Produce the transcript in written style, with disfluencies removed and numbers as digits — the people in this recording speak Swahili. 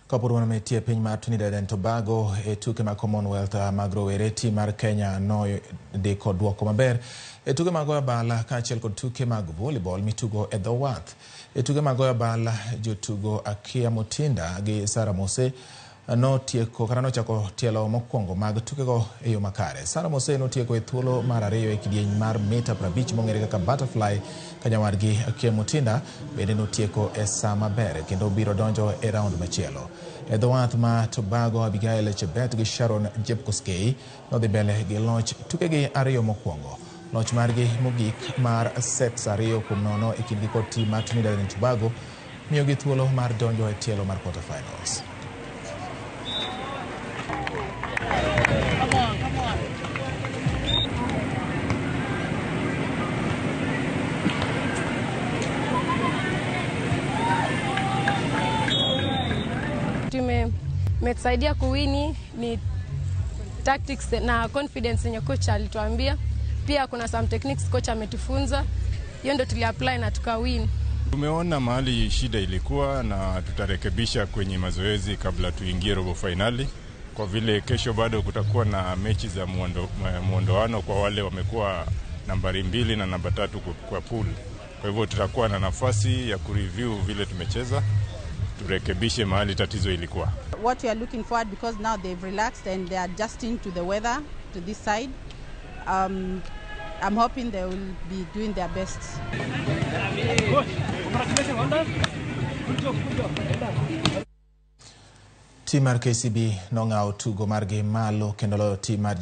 Kapurwana metie piny mar Trinidad and Tobago tuke mag Commonwealth mag rowere tim mar Kenya noyudi kod duoko maber tuke mag abal kaachiel kod tuke mag volibol mitugo e dho wath. Tuke mag abal jotugo Akia Mutinda gi Sara Mose notieko kata nochako tielo mokwongo mag tukego e yo makare. Sara Mose notieko e thuolo mar ariyo e kidieny mar mita 50 mong'ere kaka butterfly ka nyawadgi Akia Mutinda bende notieko e saa maber kendo biro donjo e round machielo. E dho wath ma Tobago, Abigail Chebet gi Sharon Jepkoskei nodhi mbele gi loch tukegi ariyo mokwongo. Loch margi mogik mar sets 2-0 e kindgi kod tim mar Trinidad and Tobago miyogi thuolo mar donjo e tielo mar quarterfinals. Tumetusaidia kuwini ni tactics na confidence yenye coach alituambia. Pia kuna some techniques coach ametufunza. Hiyo ndio tuliapply na tukawin. Tumeona mahali shida ilikuwa na tutarekebisha kwenye mazoezi kabla tuingie robo finali. Kwa vile kesho bado kutakuwa na mechi za muondoano kwa wale wamekuwa nambari 2 na namba 3 kwa pool. Kwa hivyo tutakuwa na nafasi ya kureview vile tumecheza, turekebishe mahali tatizo ilikuwa. What we are looking forward, because now they've relaxed and they are adjusting to the weather to this side. I'm hoping they will be doing their best. Team mar KCB nong'aw tugo margi malo kendo loyo team mar